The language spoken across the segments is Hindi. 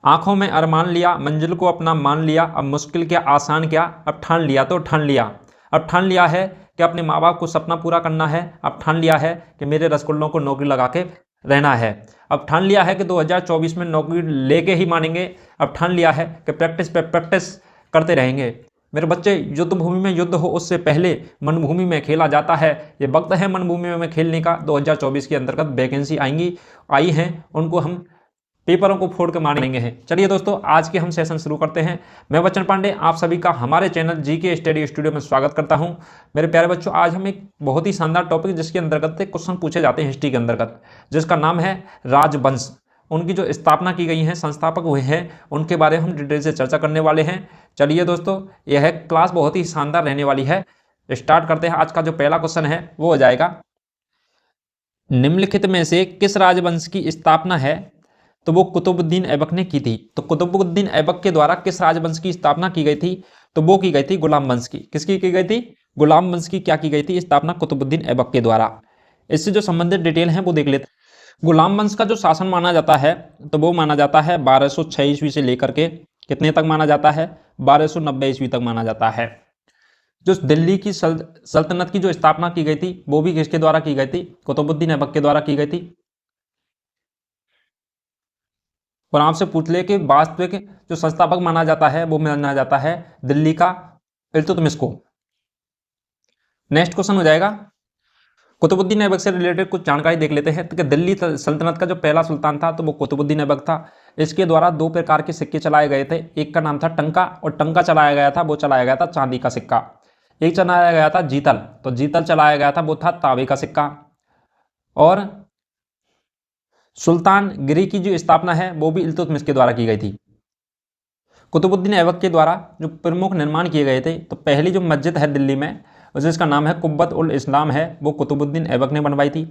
आंखों में अरमान लिया, मंजिल को अपना मान लिया, अब मुश्किल क्या आसान क्या, अब ठान लिया तो ठान लिया। अब ठान लिया है कि अपने माँ बाप को सपना पूरा करना है। अब ठान लिया है कि मेरे रसगुल्लों को नौकरी लगा के रहना है। अब ठान लिया है कि 2024 में नौकरी लेके ही मानेंगे। अब ठान लिया है कि प्रैक्टिस पे प्रैक्टिस करते रहेंगे। मेरे बच्चे, युद्ध भूमि में युद्ध हो उससे पहले मनभूमि में खेला जाता है। ये वक्त है मनभूमि में खेलने का। 2024 के अंतर्गत वैकेंसी आई हैं, उनको हम पेपरों को फोड़ के मारेंगे हैं। चलिए दोस्तों, आज के हम सेशन शुरू करते हैं। मैं बच्चन पांडे आप सभी का हमारे चैनल जीके स्टडी स्टूडियो में स्वागत करता हूं। मेरे प्यारे बच्चों, आज हम एक बहुत ही शानदार टॉपिक जिसके अंतर्गत क्वेश्चन पूछे जाते हैं हिस्ट्री के अंतर्गत, जिसका नाम है राजवंश। उनकी जो स्थापना की गई है, संस्थापक हुए हैं, उनके बारे में हम डिटेल से चर्चा करने वाले हैं। चलिए दोस्तों, यह क्लास बहुत ही शानदार रहने वाली है। स्टार्ट करते हैं। आज का जो पहला क्वेश्चन है वो हो जाएगा, निम्नलिखित में से किस राजवंश की स्थापना है? तो वो कुतुबुद्दीन ऐबक ने की थी। तो कुतुबुद्दीन ऐबक के द्वारा किस राजवंश की स्थापना की गई थी? तो वो की गई थी गुलाम वंश की। किसकी की गई थी? गुलाम वंश की क्या की गई थी स्थापना? कुतुबुद्दीन ऐबक के द्वारा। इससे जो संबंधित डिटेल है वो देख लेते हैं। गुलाम वंश का जो शासन माना जाता है तो वो माना जाता है 1206 ईस्वी से लेकर के कितने तक माना जाता है? 1290 ईस्वी तक माना जाता है। जो दिल्ली की सल्तनत की जो स्थापना की गई थी वो भी किसके द्वारा की गई थी? कुतुबुद्दीन ऐबक के द्वारा की गई थी। और आपसे पूछ ले कि वास्तविक जो संस्थापक माना जाता है वो माना जाता है दिल्ली का इल्तुतमिश को। नेक्स्ट क्वेश्चन हो जाएगा, कुतुबुद्दीन ऐबक से रिलेटेड कुछ जानकारी देख लेते हैं। तो दिल्ली सल्तनत का जो पहला सुल्तान था तो वो कुतुबुद्दीन ऐबक था। इसके द्वारा दो प्रकार के सिक्के चलाए गए थे। एक का नाम था टंका, और टंका चलाया गया था, वो चलाया गया था चांदी का सिक्का। एक चलाया गया था जीतल, तो जीतल चलाया गया था, वो था तांबे का सिक्का। और सुल्तानगिरी की जो स्थापना है वो भी इल्तुतमिश के द्वारा की गई थी। कुतुबुद्दीन ऐबक के द्वारा जो प्रमुख निर्माण किए गए थे, तो पहली जो मस्जिद है दिल्ली में जिसका नाम है कुब्बत उल इस्लाम है, वो कुतुबुद्दीन ऐबक ने बनवाई थी।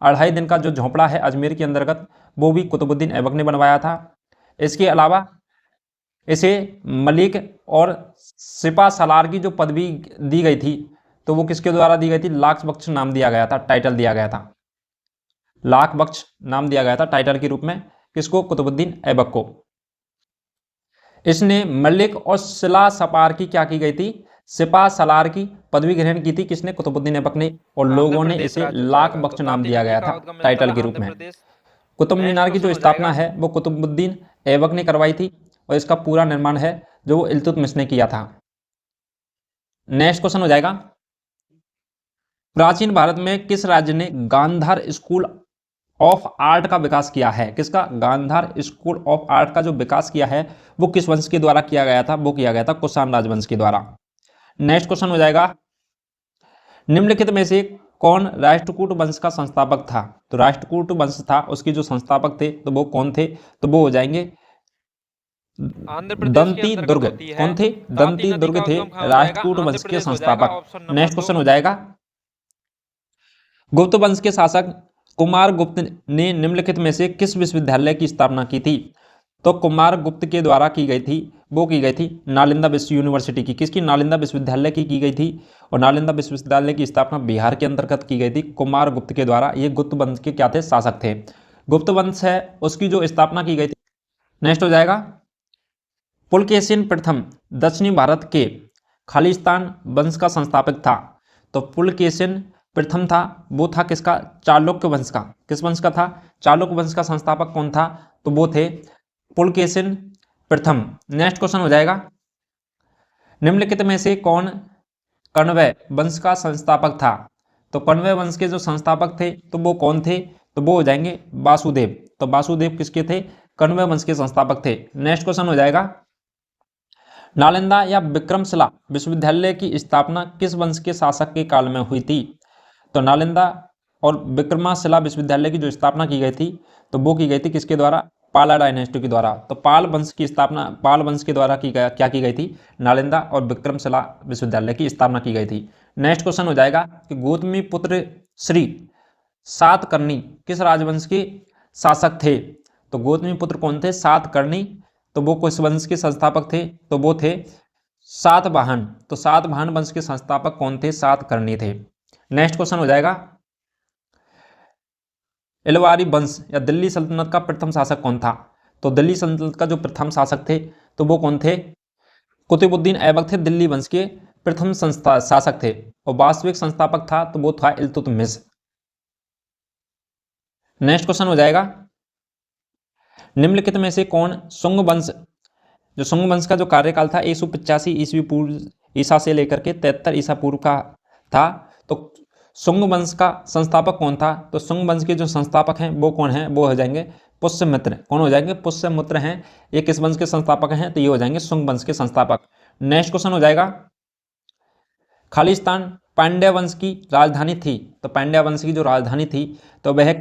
2.5 दिन का जो झोंपड़ा है अजमेर के अंतर्गत वो भी कुतुबुद्दीन ऐबक ने बनवाया था। इसके अलावा इसे मलिक और सिपा सलार की जो पदवी दी गई थी तो वो किसके द्वारा दी गई थी? लाख बख्श नाम दिया गया था, टाइटल दिया गया था। लाख बख्श नाम दिया गया था टाइटल के रूप में। किसको? कुतुबुद्दीन ऐबक को। इसने मलिक और सिला सपार की क्या की गई थी? सिपा सलार की पदवी ग्रहण की थी। किसने? कुतुबुद्दीन ऐबक ने। और लोगों ने इसे लाख बख्श नाम दिया गया था टाइटल के रूप में। कुतुब मीनार की जो स्थापना है वो कुतुबुद्दीन ऐबक ने करवाई थी, और इसका पूरा निर्माण है जो वो इल्तुतमिश ने किया था। नेक्स्ट क्वेश्चन हो जाएगा, प्राचीन भारत में किस राज्य ने गांधार स्कूल ऑफ आर्ट का विकास किया है? किसका? गांधार स्कूल ऑफ आर्ट का जो विकास किया है वो किस वंश के द्वारा किया गया था? वो किया गया था कुषाण राजवंश के द्वारा। नेक्स्ट क्वेश्चन हो जाएगा, निम्नलिखित में से कौन राष्ट्रकूट वंश का संस्थापक था? तो राष्ट्रकूट वंश था, उसके जो संस्थापक थे तो वो कौन थे? तो वो हो जाएंगे दंती दुर्ग। कौन थे? दंती दुर्ग थे राष्ट्रकूट वंश के संस्थापक। नेक्स्ट क्वेश्चन हो जाएगा, गुप्त वंश के शासक कुमार गुप्त ने निम्नलिखित में से किस विश्वविद्यालय की स्थापना की थी? तो कुमार गुप्त के द्वारा की गई थी, वो की गई थी नालंदा विश्व यूनिवर्सिटी की। किसकी? नालंदा विश्वविद्यालय की गई थी। और नालंदा विश्वविद्यालय की स्थापना बिहार के अंतर्गत की गई थी कुमार गुप्त के द्वारा। ये गुप्त वंश के क्या थे? शासक थे। गुप्त वंश है उसकी जो स्थापना की गई थी। नेक्स्ट हो जाएगा, पुलकेशिन प्रथम दक्षिणी भारत के खालिस्तान वंश का संस्थापक था। तो पुलकेशिन प्रथम था, वो था किसका? चालुक्य वंश का। किस वंश का था? चालुक्य वंश का संस्थापक कौन था? तो वो थे पुलकेशिन प्रथम। नेक्स्ट क्वेश्चन हो जाएगा, निम्नलिखित में से कौन कण्व वंश का संस्थापक था? तो कण्व वंश के जो संस्थापक थे तो वो कौन थे? तो वो हो जाएंगे वासुदेव। तो वासुदेव किसके थे? कण्व वंश के संस्थापक थे। नेक्स्ट क्वेश्चन हो जाएगा, नालंदा या विक्रमशिला विश्वविद्यालय की स्थापना किस वंश के शासक के काल में हुई थी? तो नालंदा और विक्रमशिला विश्वविद्यालय की जो स्थापना की गई थी तो वो की गई थी किसके द्वारा? पाला डायनेस्टी के द्वारा। तो पाल वंश की स्थापना पाल वंश के द्वारा क्या की गई थी? नालंदा और विक्रमशिला विश्वविद्यालय की स्थापना की गई थी। नेक्स्ट क्वेश्चन हो जाएगा कि गौतमी पुत्र श्री सातकर्णी किस राजवंश के शासक थे? तो गौतमी पुत्र कौन थे? सातकर्णी। तो वो किस वंश के संस्थापक थे? तो वो थे सातवाहन। तो सातवाहन वंश के संस्थापक कौन थे? सातकर्णी थे। नेक्स्ट क्वेश्चन हो जाएगा, इलवारी वंश या दिल्ली सल्तनत का प्रथम शासक कौन था? तो दिल्ली सल्तनत का जो प्रथम शासक थे तो वो कौन थे? कुतुबुद्दीन ऐबक थे, दिल्ली वंश के प्रथम शासक थे। और वास्तविक संस्थापक था तो वो था इल्तुतमिश। नेक्स्ट क्वेश्चन हो जाएगा, निम्नलिखित में से कौन शुंग वंश, जो शुंग वंश का जो कार्यकाल था 185 ईस्वी पूर्व ईसा से लेकर के 73 ईसा पूर्व का था, तो शुंग वंश का संस्थापक कौन था? तो शुंग वंश के जो संस्थापक हैं वो कौन है? वो हो जाएंगे पुष्यमित्र। कौन हो जाएंगे? पुष्यमित्र हैं। ये किस वंश के संस्थापक हैं? तो ये हो जाएंगे शुंग वंश के संस्थापक। नेक्स्ट क्वेश्चन हो जाएगा, खालिस्तान पांड्य वंश की राजधानी थी, तो पांड्य वंश की जो राजधानी थी तो वह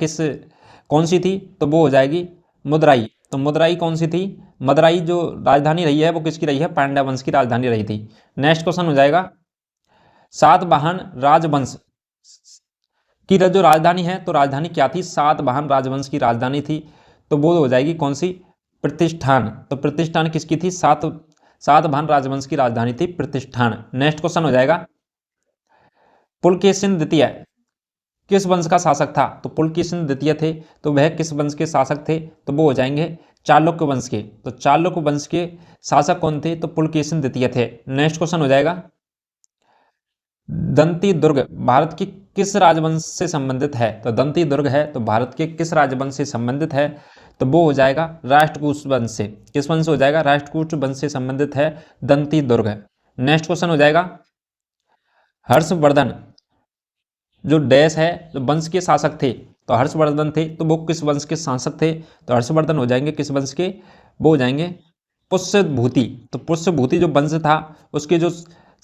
कौन सी थी? तो वो हो जाएगी मदुराई। तो मदुराई कौन सी थी? मदुराई जो राजधानी रही है वो किसकी रही है? पांड्य वंश की राजधानी रही थी। नेक्स्ट क्वेश्चन हो जाएगा, सातवाहन राजवंश की जो राजधानी है तो राजधानी क्या थी? सातवाहन राजवंश की राजधानी थी, तो वो हो जाएगी कौन सी? प्रतिष्ठान। तो प्रतिष्ठान किसकी थी? सातवाहन राजवंश की राजधानी थी प्रतिष्ठान। नेक्स्ट क्वेश्चन हो जाएगा, पुलकेशिन द्वितीय किस वंश का शासक था? तो पुलकेशिन द्वितीय थे तो वह किस वंश के शासक थे? तो वो हो जाएंगे चालुक्य वंश के। तो चालुक्य वंश के शासक कौन थे? तो पुलकेशिन द्वितीय थे। नेक्स्ट क्वेश्चन हो जाएगा, दंती दुर्ग भारत की किस राजवंश से संबंधित है? तो दंती दुर्ग है तो भारत के किस राजवंश से संबंधित है? तो वो हो जाएगा राष्ट्रकूट वंश से। किस वंश से हो जाएगा? राष्ट्रकूट वंश से संबंधित है दंती दुर्ग। नेक्स्ट क्वेश्चन हो जाएगा, हर्षवर्धन जो डैश है जो वंश के शासक थे, तो हर्षवर्धन थे तो वो किस वंश के शासक थे? तो हर्षवर्धन हो जाएंगे किस वंश के? वो हो जाएंगे पुष्यभूति। तो पुष्यभूति जो वंश था उसके जो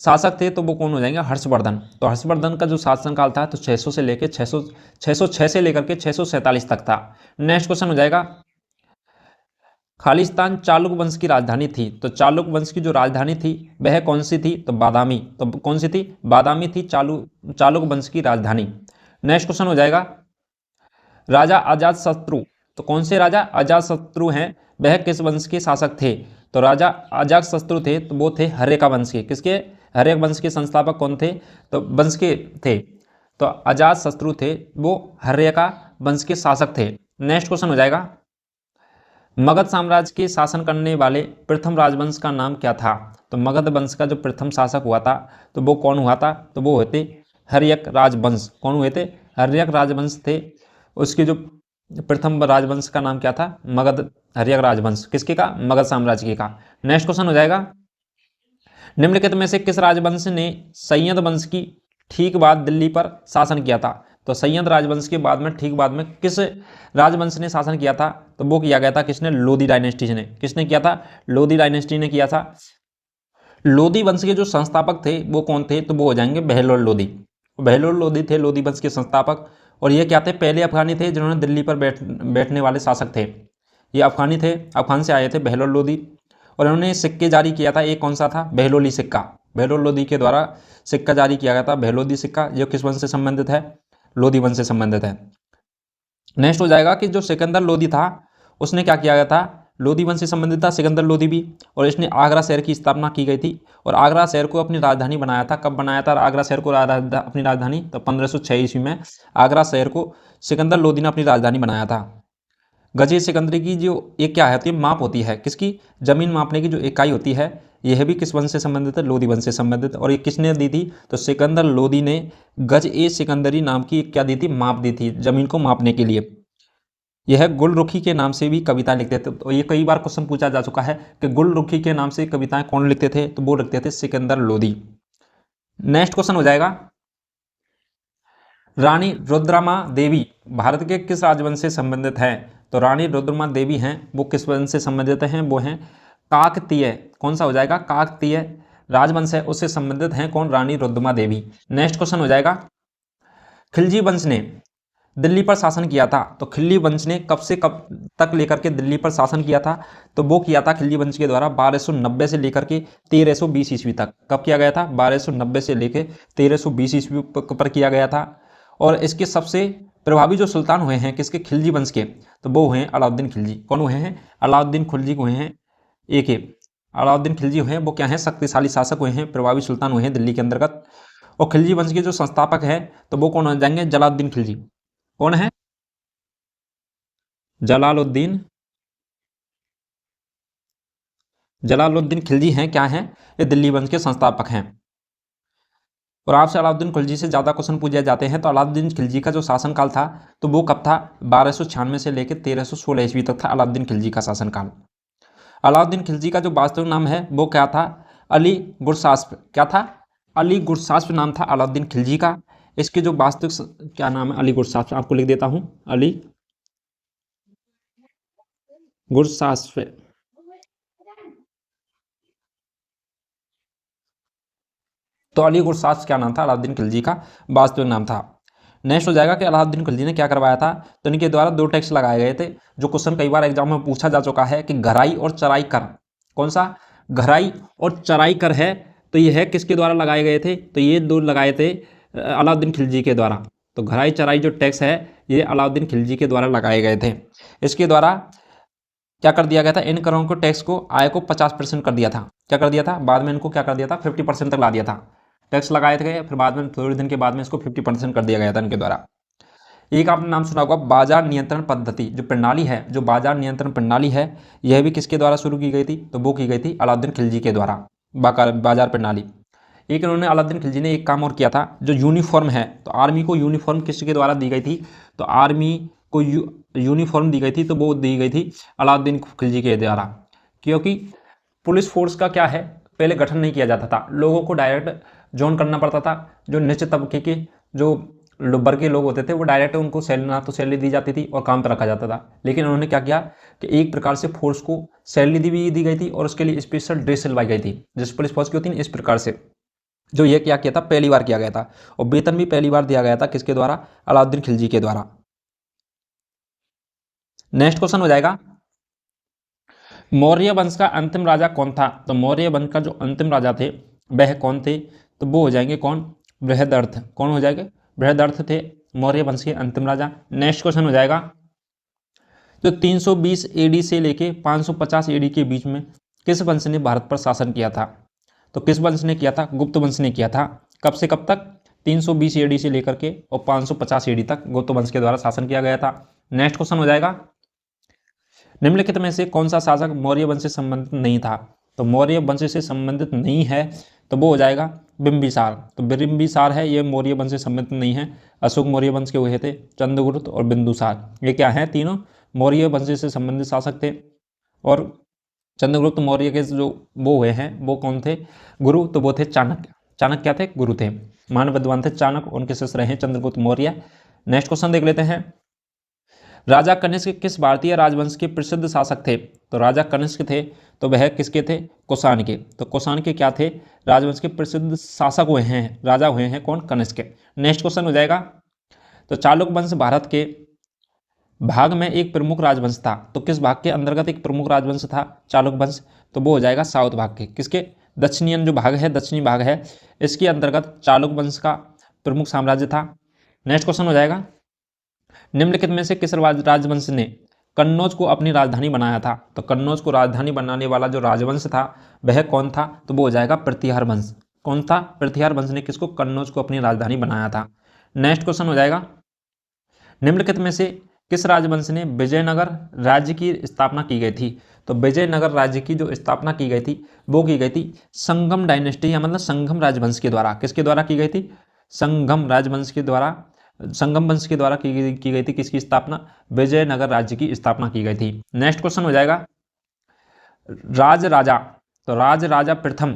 शासक थे तो वो कौन हो जाएंगे? हर्षवर्धन। तो हर्षवर्धन का जो शासनकाल था तो 600 से लेकर 606 से लेकर के 647 तक था। नेक्स्ट क्वेश्चन हो जाएगा, खालिस्तान चालुक वंश की राजधानी थी, तो चालुक वंश की जो राजधानी थी वह कौन सी थी? तो बादामी। तो कौन सी थी? बादामी थी चालुक वंश की राजधानी। नेक्स्ट क्वेश्चन हो जाएगा, राजा अजातशत्रु, तो कौन से राजा अजातशत्रु हैं वह किस वंश के शासक थे? तो राजा अजातशत्रु थे तो वो थे हर्यका वंश के। किसके? हर्यक वंश के संस्थापक कौन थे? तो वंश के थे तो अजातशत्रु थे वो हर्यका वंश के शासक थे। नेक्स्ट क्वेश्चन हो जाएगा, मगध साम्राज्य के शासन करने वाले प्रथम राजवंश का नाम क्या था? तो मगध वंश का जो प्रथम शासक हुआ था तो वो कौन हुआ था? तो वो हुए थे हर्यक राजवंश। कौन हुए थे? हर्यक राजवंश थे। उसके जो प्रथम राजवंश का नाम क्या था? मगध हर्यक राजवंश। किसके का? मगध साम्राज्य के का। नेक्स्ट क्वेश्चन हो जाएगा, निम्नलिखित में से किस राजवंश ने सैयद वंश की ठीक बाद दिल्ली पर शासन किया था? तो सैयद राजवंश के बाद में ठीक बाद में किस राजवंश ने शासन किया था? तो वो किया गया था किसने? लोधी डायनेस्टी ने। किसने किया था? लोधी डायनेस्टी ने किया था। लोधी वंश के जो संस्थापक थे वो कौन थे? तो वो हो जाएंगे बहलोल लोधी। बहलोल लोधी थे लोधी वंश के संस्थापक। और ये क्या थे? पहले अफगानी थे जिन्होंने दिल्ली पर बैठने वाले शासक थे। ये अफगानी थे, अफगान से आए थे बहलोल लोधी। और इन्होंने सिक्के जारी किया था। एक कौन सा था? बहलोली सिक्का। बहलोल लोधी के द्वारा सिक्का जारी किया गया था, बहलोदी सिक्का। जो किस वंश से संबंधित है? लोधी वंश से संबंधित है। नेक्स्ट हो जाएगा कि जो सिकंदर लोधी था उसने क्या किया गया था? लोधी वंश से संबंधित था सिकंदर लोधी भी। और इसने आगरा शहर की स्थापना की गई थी और आगरा शहर को अपनी राजधानी बनाया था। कब बनाया था आगरा शहर को अपनी राजधानी? तो 1506 ईस्वी में आगरा शहर को सिकंदर लोधी ने अपनी राजधानी बनाया था। गजे सिकंदरी की जो एक क्या होती है? माप होती है। किसकी? जमीन मापने की जो इकाई होती है यह भी किस वंश से संबंधित है? लोधी वंश से संबंधित। और ये किसने दी थी? तो सिकंदर लोधी ने गज ए सिकंदरी नाम की क्या दी थी? माप दी थी जमीन को मापने के लिए। यह गुलरुखी के नाम से भी कविता लिखते थे। तो ये कई बार क्वेश्चन पूछा जा चुका है कि गुलरुखी के नाम से कविताएं कौन लिखते थे? तो वो लिखते थे सिकंदर लोधी। नेक्स्ट क्वेश्चन हो जाएगा, रानी रुद्रमा देवी भारत के किस राजवंश से संबंधित है? तो रानी रुद्रमा देवी हैं वो किस वंश से संबंधित हैं? वो हैं काकतीय। कौन सा हो जाएगा? काकतीय राजवंश है उससे संबंधित हैं कौन? रानी रुद्रमा देवी। नेक्स्ट क्वेश्चन हो जाएगा, खिलजी वंश ने दिल्ली पर शासन किया था। तो खिल्जी वंश ने कब से कब तक लेकर के दिल्ली पर शासन किया था? तो वो किया था खिल्जी वंश के द्वारा 1290 से लेकर के 1320 ईस्वी तक। कब किया गया था? 1290 से लेकर 1320 ईस्वी पर किया गया था। और इसके सबसे प्रभावी जो सुल्तान हुए हैं किसके? खिलजी वंश के, तो वो हुए हैं अलाउद्दीन खिलजी। कौन हुए हैं? अलाउद्दीन खिलजी हुए हैं। एक अलाउद्दीन खिलजी हुए हैं वो क्या हैं? शक्तिशाली शासक हुए हैं, प्रभावी सुल्तान हुए हैं दिल्ली के अंतर्गत। और खिलजी वंश के जो संस्थापक हैं तो वो कौन हो जाएंगे? जलालुद्दीन खिलजी। कौन है? जलालुद्दीन जलालुद्दीन खिलजी हैं क्या हैं? ये दिल्ली वंश के संस्थापक हैं। और आपसे अलाउद्दीन खिलजी से ज़्यादा क्वेश्चन पूछे जाते हैं। तो अलाउद्दीन खिलजी का जो शासनकाल था तो वो कब था? 1296 से लेकर 1316 ईस्वी तक था अलाउद्दीन खिलजी का शासनकाल। अलाउद्दीन खिलजी का जो वास्तविक नाम है वो क्या था? अली गुरसास्प। क्या था? अली गुरसास्प नाम था अलाउद्दीन खिलजी का। इसके जो वास्तविक क्या नाम है? अली गुरसास्प। आपको लिख देता हूं, अली गुरसास्प। तो अली गुरसास्प क्या नाम था? अलाउद्दीन खिलजी का वास्तविक नाम था। नेक्स्ट हो जाएगा कि अलाउद्दीन खिलजी ने क्या करवाया था? तो इनके द्वारा 2 टैक्स लगाए गए थे, जो क्वेश्चन कई बार एग्जाम में पूछा जा चुका है कि घराई और चराई कर। कौन सा? घराई और चराई कर है। तो ये है किसके द्वारा लगाए गए थे? तो ये 2 लगाए थे अलाउद्दीन खिलजी के द्वारा। तो घराई चराई जो टैक्स है ये अलाउद्दीन खिलजी के द्वारा लगाए गए थे। इसके द्वारा क्या कर दिया गया था? इन करों को टैक्स को आय को 50% कर दिया था। क्या कर दिया था? बाद में इनको क्या कर दिया था? 50% तक ला दिया था। टैक्स लगाए थे, फिर बाद में थोड़े दिन के बाद में इसको 50% कर दिया गया था इनके द्वारा। एक आपने नाम सुना होगा बाजार नियंत्रण पद्धति। जो प्रणाली है, जो बाजार नियंत्रण प्रणाली है, यह भी किसके द्वारा शुरू की गई थी? तो वो की गई थी अलाउद्दीन खिलजी के द्वारा, बाजार प्रणाली। एक इन्होंने अलाउद्दीन खिलजी ने एक काम और किया था, जो यूनिफॉर्म है, तो आर्मी को यूनिफॉर्म किसके द्वारा दी गई थी? तो आर्मी को यूनिफॉर्म दी गई थी, तो वो दी गई थी अलाउद्दीन खिलजी के द्वारा। क्योंकि पुलिस फोर्स का क्या है, पहले गठन नहीं किया जाता था, लोगों को डायरेक्ट जॉइन करना पड़ता था। जो निश्चित तबके के जो वर्ग के लोग होते थे वो डायरेक्ट उनको सैलरी, ना तो सैलरी दी जाती थी और काम पर रखा जाता था। लेकिन उन्होंने क्या किया कि एक प्रकार से फोर्स को सैलरी भी दी गई थी और उसके लिए स्पेशल ड्रेस सिलवाई गई थी, जिस पुलिस फोर्स की होती है इस प्रकार से। जो ये क्या किया था? पहली बार किया गया था। और वेतन भी पहली बार दिया गया था किसके द्वारा? अलाउद्दीन खिलजी के द्वारा। नेक्स्ट क्वेश्चन हो जाएगा, मौर्य वंश का अंतिम राजा कौन था? तो मौर्य वंश का जो अंतिम राजा थे वह कौन थे? तो वो हो जाएंगे कौन? बृहदर्थ। कौन हो जाएंगे? बृहदर्थ थे मौर्य वंश के अंतिम राजा। नेक्स्ट क्वेश्चन हो जाएगा, जो 320 एडी से लेके 550 एडी के बीच में किस वंश ने भारत पर शासन किया था? तो किस वंश ने किया था? गुप्त वंश ने किया था। कब से कब तक? 320 एडी से लेकर के और 550 एडी तक गुप्त वंश के द्वारा शासन किया गया था। नेक्स्ट क्वेश्चन हो जाएगा, निम्नलिखित में से कौन सा शासक मौर्य वंश से संबंधित नहीं था? तो मौर्य वंश से संबंधित नहीं है तो वो हो जाएगा बिंबिसार। तो बिंबिसार है, ये मौर्य वंश से संबंधित नहीं है। अशोक मौर्य वंश के हुए थे, चंद्रगुप्त और बिंदुसार, ये क्या है? तीनों मौर्य वंश से संबंधित शासक थे। और चंद्रगुप्त मौर्य के जो वो हुए हैं वो कौन थे? गुरु। तो वो थे चाणक्य। चाणक्य क्या थे? गुरु थे, महान विद्वान थे चाणक्य, उनके शिष्य रहे चंद्रगुप्त मौर्य। नेक्स्ट क्वेश्चन देख लेते हैं, राजा कनिष्क किस भारतीय राजवंश के प्रसिद्ध शासक थे? तो राजा कनिष्क थे तो वह किसके थे? कुषाण के। तो कुषाण के क्या थे? राजवंश के प्रसिद्ध शासक हुए हैं, राजा हुए हैं कौन? कनिष्क के। नेक्स्ट क्वेश्चन हो जाएगा, तो चालुक्य वंश भारत के भाग में एक प्रमुख राजवंश था। तो किस भाग के अंतर्गत एक प्रमुख राजवंश था चालुक्य वंश? तो वो हो जाएगा साउथ भाग के। किसके? दक्षिणीयन जो भाग है, दक्षिणी भाग है, इसके अंतर्गत चालुक्य वंश का प्रमुख साम्राज्य था। नेक्स्ट क्वेश्चन हो जाएगा, निम्नलिखित में से किस राजवंश ने कन्नौज को अपनी राजधानी बनाया था? तो कन्नौज को राजधानी बनाने वाला जो राजवंश था वह कौन था? तो वो हो जाएगा प्रतिहार वंश। कौन था? प्रतिहार वंश ने किसको? कन्नौज को अपनी राजधानी बनाया था। नेक्स्ट क्वेश्चन हो जाएगा, निम्नलिखित में से किस राजवंश ने विजयनगर राज्य की स्थापना की गई थी? तो विजयनगर राज्य की जो स्थापना की गई थी वो की गई थी संगम डायनेस्टी, या मतलब संगम राजवंश के द्वारा। किसके द्वारा की गई थी? संगम राजवंश के द्वारा, संगम वंश के द्वारा की गई थी। किसकी स्थापना? विजयनगर राज्य की स्थापना की गई थी। नेक्स्ट क्वेश्चन हो जाएगा, राज राजा, तो राज राजा प्रथम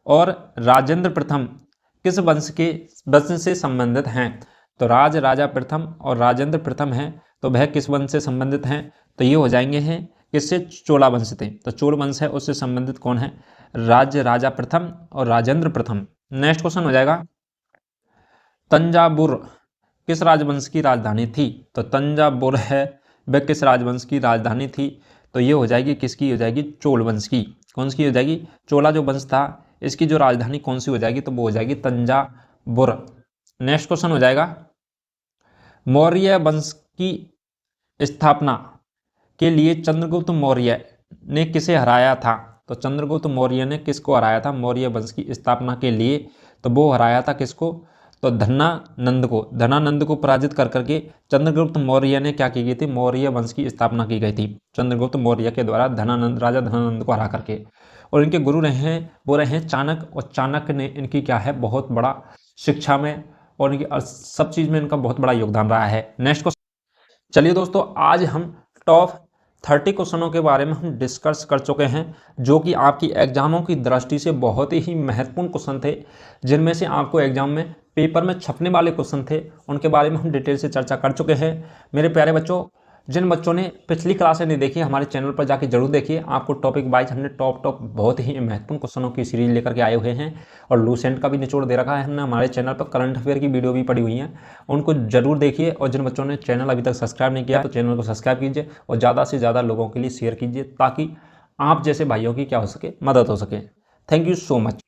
और राजेंद्र प्रथम किस वंश से संबंधित हैं? तो राज राजा प्रथम और राजेंद्र प्रथम हैं, तो वह किस वंश से संबंधित हैं? तो ये हो जाएंगे हैं किससे? चोला वंश थे। तो चोल वंश है, उससे संबंधित कौन है? राज्य राजा प्रथम और राजेंद्र प्रथम। नेक्स्ट क्वेश्चन हो जाएगा, तंजावुर किस राजवंश की राजधानी थी? तो तंजावुर है वह किस राजवंश की राजधानी थी? तो ये हो जाएगी किसकी? हो जाएगी चोल वंश की। कौन सी हो जाएगी? चोला जो वंश था इसकी जो राजधानी कौन सी हो जाएगी? तो वो हो जाएगी तंजावुर। नेक्स्ट क्वेश्चन हो जाएगा, मौर्य वंश की स्थापना के लिए चंद्रगुप्त मौर्य ने किसे हराया था? तो चंद्रगुप्त मौर्य ने किसको हराया था मौर्य वंश की स्थापना के लिए? तो वो हराया था किसको? तो धनानंद को पराजित कर करके चंद्रगुप्त मौर्य ने क्या की गई थी, मौर्य वंश की स्थापना की गई थी चंद्रगुप्त मौर्य के द्वारा राजा धनानंद को हरा करके। और इनके गुरु रहे हैं वो रहे हैं चाणक्य, और चाणक्य ने इनकी क्या है बहुत बड़ा शिक्षा में और इनकी सब चीज़ में इनका बहुत बड़ा योगदान रहा है। नेक्स्ट क्वेश्चन, चलिए दोस्तों आज हम टॉप 30 क्वेश्चनों के बारे में हम डिस्कस कर चुके हैं जो कि आपकी एग्जामों की दृष्टि से बहुत ही महत्वपूर्ण क्वेश्चन थे, जिनमें से आपको एग्जाम में पेपर में छपने वाले क्वेश्चन थे उनके बारे में हम डिटेल से चर्चा कर चुके हैं। मेरे प्यारे बच्चों, जिन बच्चों ने पिछली क्लासें नहीं देखी हमारे चैनल पर जाके जरूर देखिए। आपको टॉपिक वाइज हमने टॉप बहुत ही महत्वपूर्ण क्वेश्चनों की सीरीज लेकर के आए हुए हैं और लूसेंट का भी निचोड़ दे रखा है हमने हमारे चैनल पर। करंट अफेयर की वीडियो भी पड़ी हुई हैं, उनको जरूर देखिए। और जिन बच्चों ने चैनल अभी तक सब्सक्राइब नहीं किया तो चैनल को सब्सक्राइब कीजिए और ज़्यादा से ज़्यादा लोगों के लिए शेयर कीजिए ताकि आप जैसे भाइयों की क्या हो सके, मदद हो सके। Thank you so much.